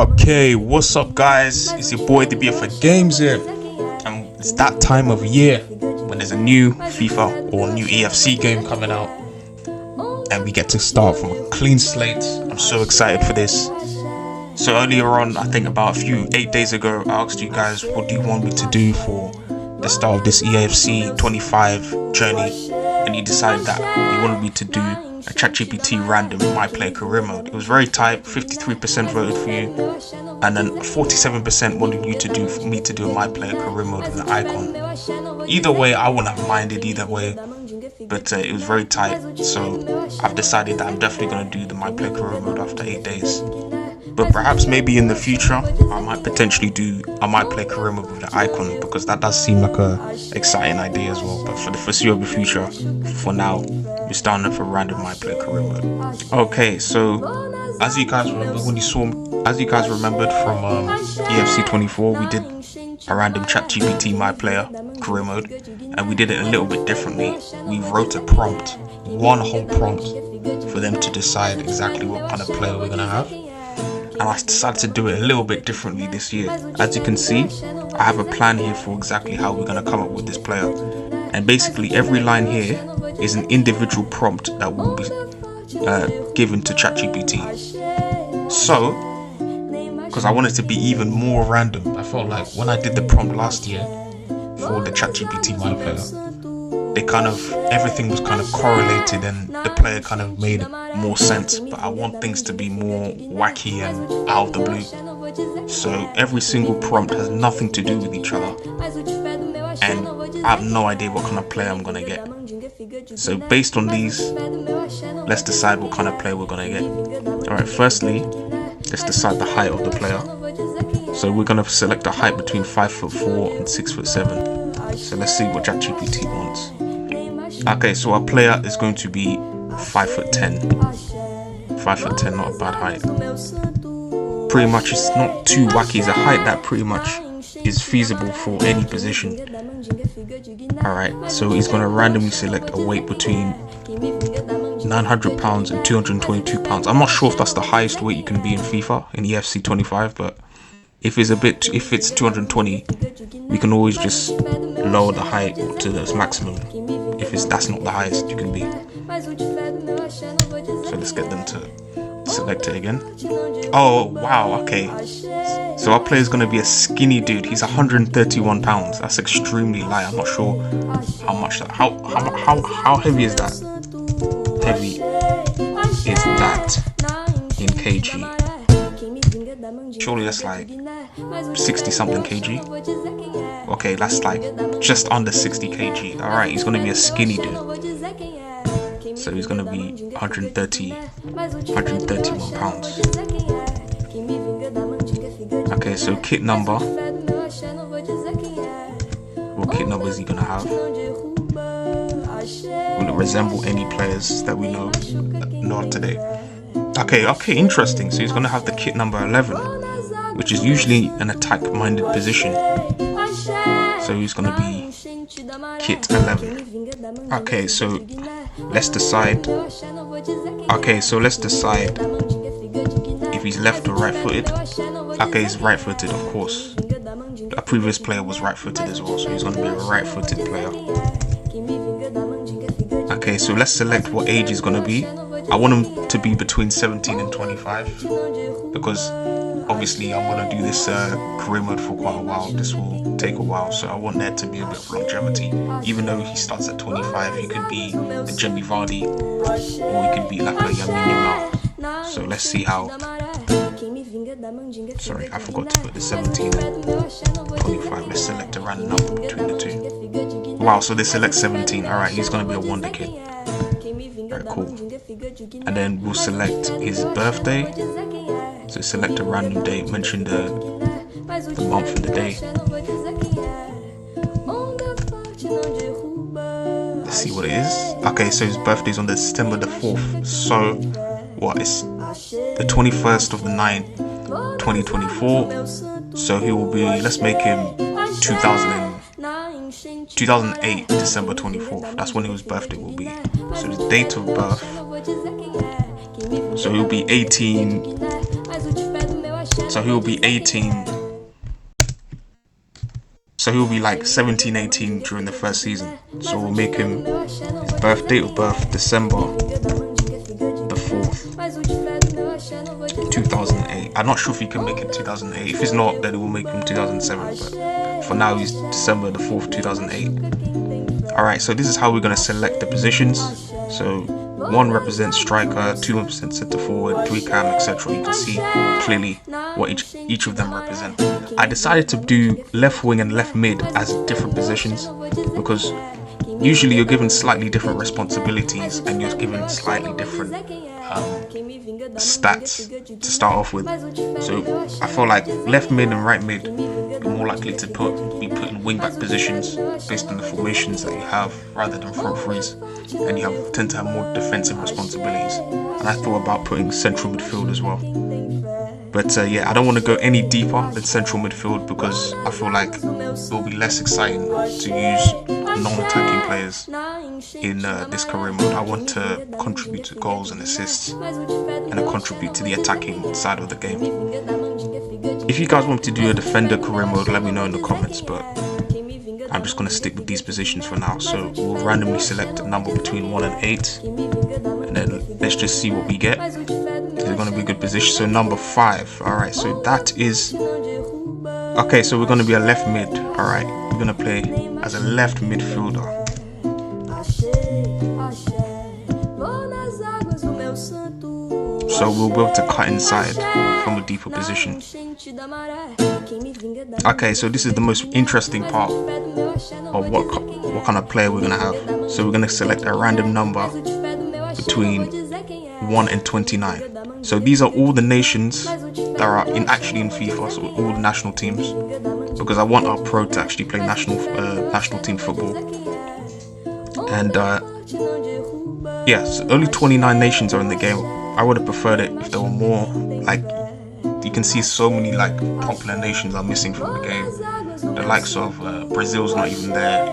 Okay, what's up guys? It's your boy the BF Games here, and it's that time of year when there's a new FIFA or new EFC game coming out and we get to start from a clean slate. I'm so excited for this. So earlier on, I think about 8 days ago, I asked you guys what do you want me to do for the start of this EFC 25 journey, and you decided that you wanted me to do a Chat GPT random My Player career mode. It was very tight. 53% voted for you, and then 47% wanted you to do for me to do a My Player career mode with an icon. Either way, I wouldn't have minded either way, but it was very tight. So I've decided that I'm definitely going to do the My Player career mode after 8 days. But perhaps maybe in the future I might potentially do a My Player career mode with the icon, because that does seem like a exciting idea as well. But for the foreseeable future, for now, we're starting for random My Player career mode. Okay, so as you guys remembered from EFC 24, we did a random Chat GPT My Player career mode, and we did it a little bit differently. We wrote a prompt, one whole prompt, for them to decide exactly what kind of player we're gonna have. And I decided to do it a little bit differently this year. As you can see, I have a plan here for exactly how we're going to come up with this player. And basically every line here is an individual prompt that will be given to ChatGPT. So, because I want it to be even more random, I felt like when I did the prompt last year for the ChatGPT My Player, everything was kind of correlated and the player kind of made more sense, but I want things to be more wacky and out of the blue. So every single prompt has nothing to do with each other, and I have no idea what kind of player I'm gonna get. So based on these, let's decide what kind of player we're gonna get. Alright, firstly, let's decide the height of the player. So we're gonna select a height between 5'4" and 6'7". So let's see what ChatGPT wants. Okay, so our player is going to be 5'10". 5'10", not a bad height. Pretty much, it's not too wacky. It's a height that pretty much is feasible for any position. Alright, so he's going to randomly select a weight between 900 pounds and 222 pounds. I'm not sure if that's the highest weight you can be in FIFA, in EFC 25, but if it's 220, we can always just lower the height to the maximum if that's not the highest you can be. So let's get them to select it again. Oh wow, okay. So our player is going to be a skinny dude. He's 131 pounds. That's extremely light. I'm not sure how much that. How heavy is that? Heavy is that in kg? Surely that's like 60 something kg. Okay, that's like just under 60 kg. Alright, he's gonna be a skinny dude. So he's gonna be 131 pounds. Okay, so kit number. What kit number is he gonna have? Will it resemble any players that we know today? Okay, interesting. So he's going to have the kit number 11, which is usually an attack-minded position. So he's going to be kit 11. Okay, so let's decide. If he's left or right-footed. Okay, he's right-footed, of course. A previous player was right-footed as well, so he's going to be a right-footed player. Okay, so let's select what age he's going to be. I want him to be between 17 and 25, because obviously I'm going to do this career mode for quite a while. This will take a while, so I want there to be a bit of longevity. Even though he starts at 25, he could be a Jamie Vardy, or he could be like a Yamin Yamal. So let's see how. Sorry, I forgot to put the 17 and 25. Let's select a random number between the two. Wow, so they select 17. Alright, he's going to be a wonder kid. Alright, cool. And then we'll select his birthday. So select a random date, mention the month and the day. Let's see what it is. Okay, so his birthday is on December the 4th. So what is the 21st of the 9th, 2024. So he will be, let's make him 2008 December 24th. That's when his birthday will be. So his date of birth, so he'll be 18 So he'll be 18. So he'll be like 17, 18 during the first season. So we'll make him his date of birth, December the 4th, 2008. I'm not sure if he can make it 2008. If he's not, then it will make him 2007. But for now, he's December the 4th, 2008. Alright, so this is how we're going to select the positions. So 1 represents striker, 2 represents centre forward, 3 cam, etc. You can see clearly what each of them represent. I decided to do left wing and left mid as different positions because usually you're given slightly different responsibilities and you're given slightly different stats to start off with. So I feel like left mid and right mid, you're more likely to be put in wing back positions based on the formations that you have rather than front threes, and you tend to have more defensive responsibilities. And I thought about putting central midfield as well. But yeah, I don't want to go any deeper than central midfield because I feel like it'll be less exciting to use non-attacking players in this career mode. I want to contribute to goals and assists and contribute to the attacking side of the game. If you guys want to do a defender career mode, let me know in the comments, but I'm just going to stick with these positions for now. So we'll randomly select a number between 1 and 8 and then let's just see what we get. They're going to be a good position. So number 5. Alright, so that is... Okay, so we're going to be a left mid. Alright, we're going to play as a left midfielder. So we'll be able to cut inside from a deeper position. Okay, so this is the most interesting part of what kind of player we're going to have. So we're going to select a random number between 1 and 29. So these are all the nations that are actually in FIFA, so all the national teams, because I want our pro to actually play national team football. And yes, only 29 nations are in the game. I would have preferred it if there were more. Like, you can see so many like popular nations are missing from the game. The likes of Brazil's not even there.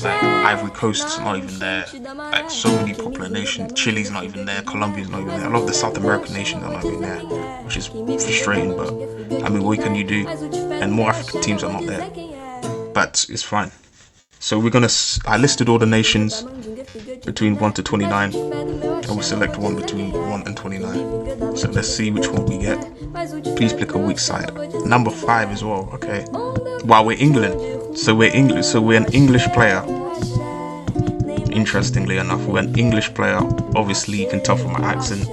Like Ivory Coast's not even there. Like so many popular nations. Chile's not even there. Colombia's not even there. A lot of the South American nations are not even there, which is frustrating. But I mean, what can you do? And more African teams are not there. But it's fine. So I listed all the nations between 1 to 29, and we select one between 1 and 29. So let's see which one we get. Please pick a weak side. Number 5 as well. Okay. Wow, we're England. So we're English. So we're an English player. Interestingly enough, we're an English player. Obviously, you can tell from my accent.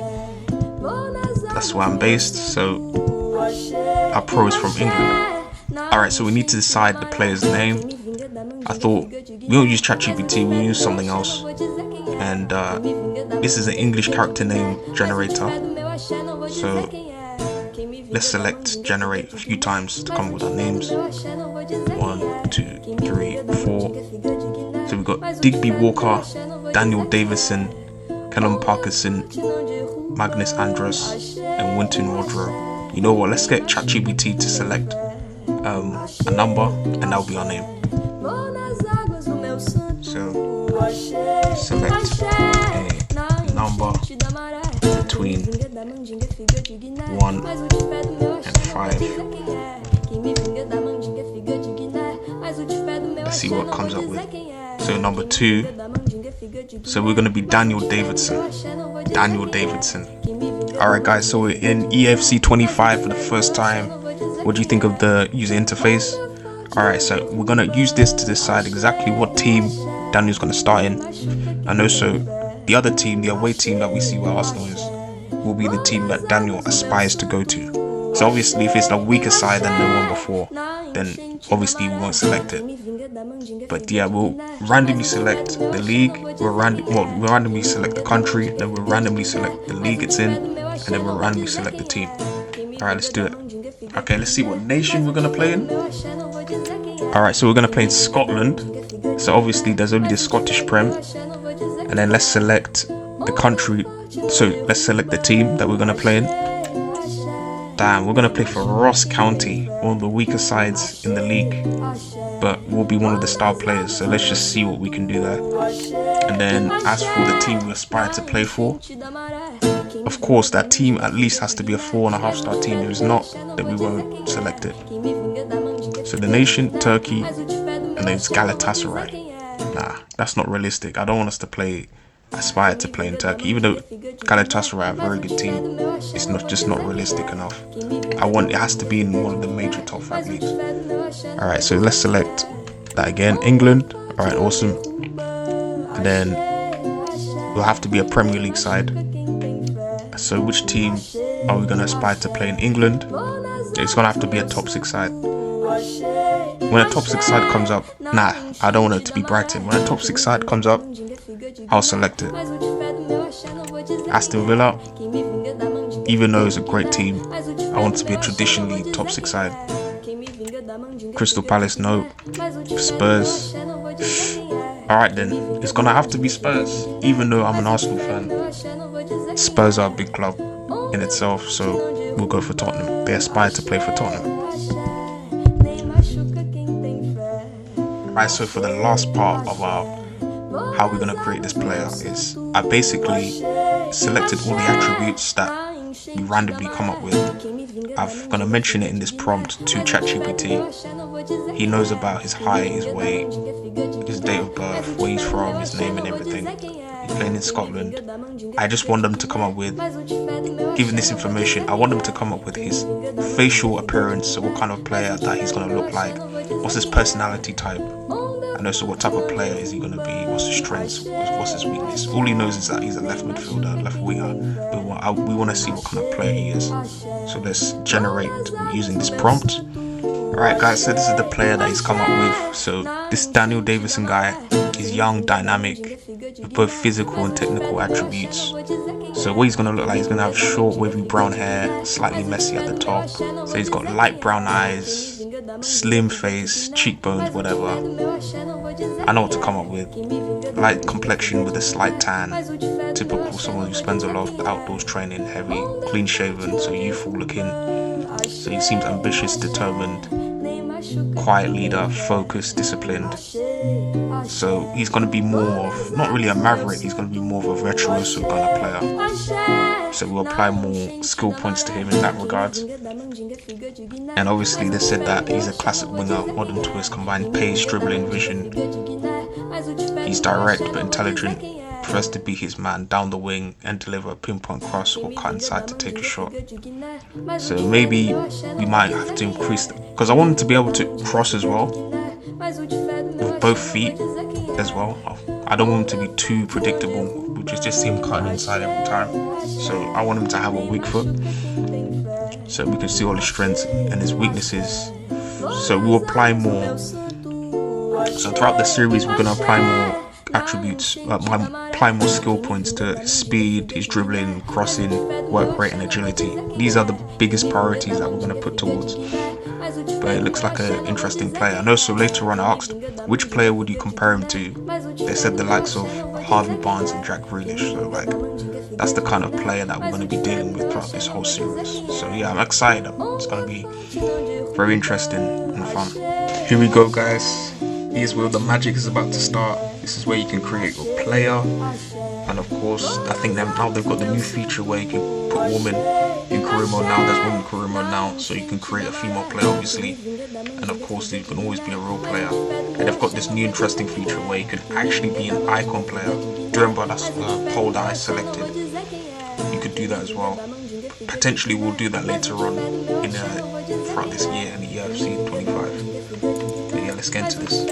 That's where I'm based. So our pro is from England. Alright, so we need to decide the player's name. I thought we don't use Chat GPT, we'll use something else. And this is an English character name generator. So let's select generate a few times to come up with our names. 1, 2, 3, 4. So we've got Digby Walker, Daniel Davison, Kellen Parkinson, Magnus Andros, and Winton Wardrow. You know what? Let's get Chat GPT to select a number, and that'll be our name. So select a number between 1 and 5. Let's see what it comes up with. So number 2. So we're going to be Daniel Davidson. Alright guys, so we're in EFC 25 for the first time. What do you think of the user interface? Alright, so we're going to use this to decide exactly what team Daniel's going to start in. And also, the other team, the away team that we see where Arsenal is, will be the team that Daniel aspires to go to. So obviously, if it's a weaker side than the one before, then obviously we won't select it. But yeah, we'll randomly select the league, we'll randomly select the country, then we'll randomly select the league it's in, and then we'll randomly select the team. Alright, let's do it. Okay, let's see what nation we're going to play in. Alright, so we're going to play in Scotland. So obviously there's only the Scottish Prem. And then let's select the country. So let's select the team that we're going to play in. Damn, we're going to play for Ross County, one of the weaker sides in the league. But we'll be one of the star players. So let's just see what we can do there. And then as for the team we aspire to play for, of of course, that team at least has to be a 4.5-star team. If it's not, then we won't select it. So the nation, Turkey, and then it's Galatasaray. Nah, that's not realistic. I don't want us to aspire to play in Turkey. Even though Galatasaray are a very good team, it's not realistic enough. It has to be in one of the major top 5 leagues. Alright, so let's select that again. England. Alright, awesome. And then we'll have to be a Premier League side. So which team are we going to aspire to play in England? It's going to have to be a top 6 side. When a top 6 side comes up, I don't want it to be Brighton. When a top 6 side comes up, I'll select it. Aston Villa, even though it's a great team, I want it to be a traditionally top 6 side. Crystal Palace, no. Spurs, alright then, it's gonna have to be Spurs. Even though I'm an Arsenal fan, Spurs are a big club in itself, so we'll go for Tottenham. They aspire to play for Tottenham. Right, so for the last part of how we're gonna create this player is I basically selected all the attributes that we randomly come up with. I'm gonna mention it in this prompt to Chat GPT. He knows about his height, his weight, his date of birth, where he's from, his name and everything. He's playing in Scotland. I just want them to come up with, given this information, I want them to come up with his facial appearance, so what kind of player that he's gonna look like, what's his personality type, and also what type of player is he gonna be, what's his strengths, what's his weakness. All he knows is that he's a left midfielder, left winger. We want to see what kind of player he is. So let's generate using this prompt. Alright guys, so this is the player that he's come up with. So this Daniel Davison guy is young, dynamic, with both physical and technical attributes. So what he's going to look like, he's going to have short wavy brown hair, slightly messy at the top. So he's got light brown eyes, slim face, cheekbones, whatever. I know what to come up with. Light complexion with a slight tan. Typical someone who spends a lot of outdoors training, heavy, clean shaven, so youthful looking. So he seems ambitious, determined, quiet leader, focused, disciplined. So he's going to be more of, not really a maverick, he's going to be more of a virtuoso kind of player. So we'll apply more skill points to him in that regard. And obviously they said that he's a classic winger, modern twist, combined pace, dribbling, vision. He's direct but intelligent, prefers to be his man down the wing and deliver a pinpoint cross or cut inside to take a shot. So maybe we might have to increase, because I want him to be able to cross as well, with both feet as well. I don't want him to be too predictable, which is just him cutting inside every time. So I want him to have a weak foot, so we can see all his strengths and his weaknesses. So we'll apply more. So throughout the series we're going to apply more attributes, apply more skill points to his speed, his dribbling, crossing, work rate and agility. These are the biggest priorities that we're going to put towards. But it looks like an interesting player. And also later on I asked, which player would you compare him to? They said the likes of Harvey Barnes and Jack Grealish. So like, that's the kind of player that we're going to be dealing with throughout this whole series. So yeah, I'm excited. It's going to be very interesting and fun. Here we go guys. Here's where the magic is about to start. This is where you can create your player. And of course, I think now they've got the new feature where you can put woman in career mode now. There's woman career mode now, so you can create a female player obviously. And of course, you can always be a real player. And they've got this new interesting feature where you can actually be an icon player. Do you remember that's the poll that I selected? You could do that as well. Potentially we'll do that later on throughout this year in the UFC 25. But yeah, let's get into this.